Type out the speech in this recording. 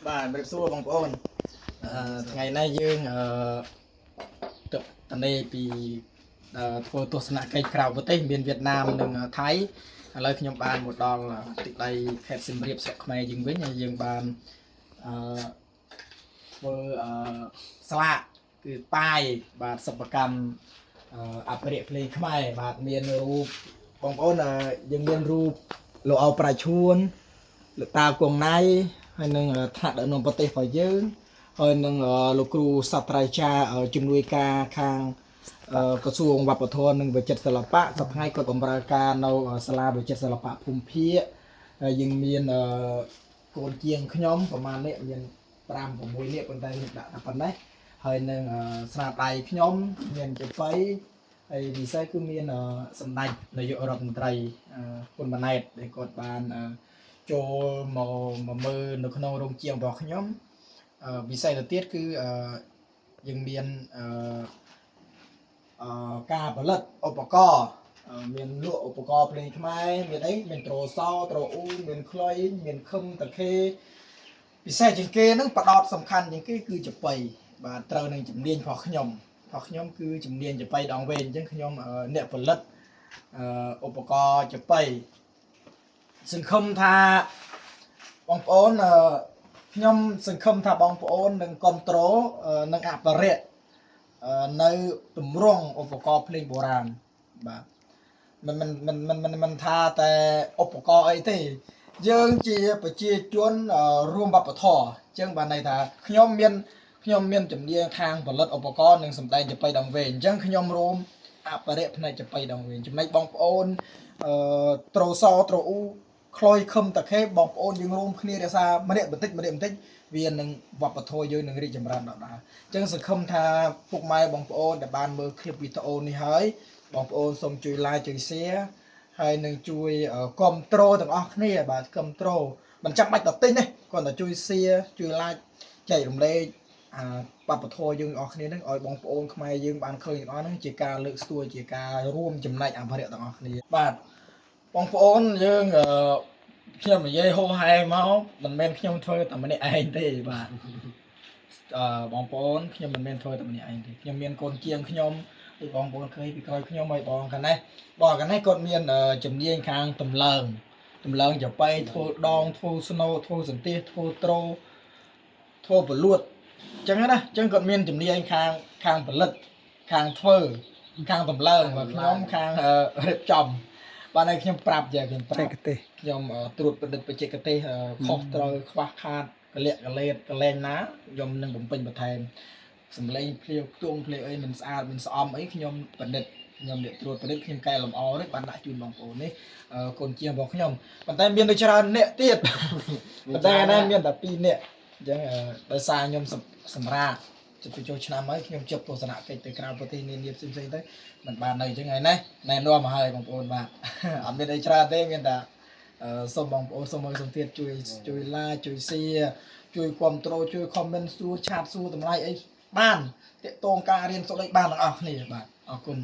បាទប្រិយសួរបងប្អូនថ្ងៃនេះយើងទៅតនេពីធ្វើទស្សនកិច្ចក្រៅប្រទេសមានវៀតណាមនិងថៃឥឡូវខ្ញុំបានមកដល់ទីដីខេត្តសៀមរាបស្រុកខ្មែរយើងវិញហើយយើងបានធ្វើស្លាកគឺប៉ាយបាទសិប្បកម្មអភិរក្សភ្លេងខ្មែរបាទមានរូបបងប្អូនយើងមានរូបលោកអោប្រៃឈួនលោកតាគង់ណៃហើយនឹងថ្នាក់ដឹកនាំប្រទេសរបស់យើងហើយនឹងលោកគ្រូសាស្ត្រាចារ្យជំនួយការខាងក្រសួងវប្បធម៌និងវិចិត្រសិល្បៈសប្តាហ៍គាត់បម្រើការនៅសាលាវិចិត្រសិល្បៈភូមិភាគហើយយើងមានកូនជាងខ្ញុំប្រហែលនេះមាន5 6នាក់ប៉ុន្តែខ្ញុំដាក់តែប៉ុណ្ណេះហើយនឹងស្នាដៃខ្ញុំមានចបៃហើយពិសេសគឺមានសម្ដេចនាយករដ្ឋមន្ត្រីហ៊ុនម៉ាណែតដែលគាត់បានចូលមកមើលនៅក្នុងរោងជារបស់ខ្ញុំពិសេសទៅទៀតគឺយើងមានការផលិតឧបករណ៍មានលក់ឧបករណ៍ភ្លេងខ្មែរមានអីមានត្រូសោត្រូអ៊ូមានខ្លុយមានខឹមតាខេពិសេសជាងគេហ្នឹងបដោតសំខាន់ជាងគេគឺចបៃបាទត្រូវនឹងជំនាញរបស់ខ្ញុំគឺជំនាញចបៃដងវែងអញ្ចឹងខ្ញុំអ្នកផលិតឧបករណ៍ចបៃសង្ឃឹមថាបងប្អូនខ្ញុំសង្ឃឹមថាបងប្អូននឹងគ្រប់គ្រងនឹងអភិរក្សនៅទម្រង់ឧបករណ៍ភ្លេងបុរាណបាទមិនថាតែឧបករណ៍អីទេយើងជាប្រជាជនរួមវប្បធម៌អញ្ចឹងបានន័យថាខ្ញុំមានជំនាញខាងផលិតឧបករណ៍និងសម្ដែងចបៃដងវែងអញ្ចឹងខ្ញុំរួមអភិរក្សផ្នែកចបៃដងវែងចំណែកបងប្អូនត្រូសោត្រូអ៊ូខ្លុយខឹមតាខេបងប្អូនយើងរួមគ្នារក្សាម្នាក់បន្តិចវានឹងវប្បធម៌យើងនឹងរីកចម្រើនដល់ដែរអញ្ចឹងសង្ឃឹមថាពុកម៉ែបងប្អូនដែលបានមើលคลิปវីដេអូនេះហើយបងប្អូនសូមជួយ like ជួយ share ហើយនឹងជួយគាំទ្រទាំងអស់គ្នាបាទគាំទ្រមិនចាំបាច់ដល់ទិញទេគ្រាន់តែជួយ share ជួយ like ចែករំលែកវប្បធម៌យើងទាំងអស់គ្នានឹងឲ្យបងប្អូនខ្មែរយើងបានឃើញទាំងអស់ហ្នឹងជាការលើកស្ទួយជាការរួមចំណែកអភិរក្សទាំងអស់គ្នាបាទបងប្អូនយើងខ្ញុំនិយាយហោហែមកមិនមែនខ្ញុំធ្វើតែម្នាក់ឯងទេបាទបងប្អូនខ្ញុំមិនមែនធ្វើតែម្នាក់ឯងទេខ្ញុំមានកូនជាងខ្ញុំដូចបងប្អូនឃើញពីក្រោយខ្ញុំហើយបងកានេះគាត់មានជំនាញខាងតម្លើងចបៃធ្វើដងធ្វើស្នូធ្វើសន្ទះធ្វើត្រូធ្វើបលួតអញ្ចឹងណាអញ្ចឹងគាត់មានជំនាញខាងផលិតខាងធ្វើខាងតម្លើងvàខ្ញុំខាងរៀបចំបាទហើយខ្ញុំប្រាប់ខ្ញុំត្រួតពិនិត្យបច្ចេកទេសខុសត្រូវខ្វះខាតកលៈកលេតកលែងណាខ្ញុំនឹងបំពេញបន្ថែមសម្លេងភ្លាវខ្ទង់ភ្លាវអីមិនស្អាតមិនស្អំអីខ្ញុំពិនិត្យខ្ញុំអ្នកត្រួតពិនិត្យខ្ញុំកែលម្អនេះបានដាក់ជូនបងប្អូននេះកូនជាងរបស់ខ្ញុំប៉ុន្តែមានដូចច្រើនអ្នកទៀតប៉ុន្តែណាមានតែ2នាក់អញ្ចឹងដោយសារខ្ញុំសម្រាប់ចិត្តចូលឆ្នាំហើយខ្ញុំជិបទស្សនកិច្ចទៅក្រៅប្រទេសនានាផ្សេងទៅមិនបាននៅអញ្ចឹងហើយណាណែនាំមកហើយបងប្អូនបាទអត់មានអីច្រើនទេមានតែសូមបងប្អូនសូមឲ្យសំទៀតជួយ like ជួយ share ជួយគាំទ្រជួយ comment សួរឆាតសួរតម្លៃអីបានតាក់ទងការរៀនសូត្រអីបានទាំងអស់គ្នាបាទអរគុណ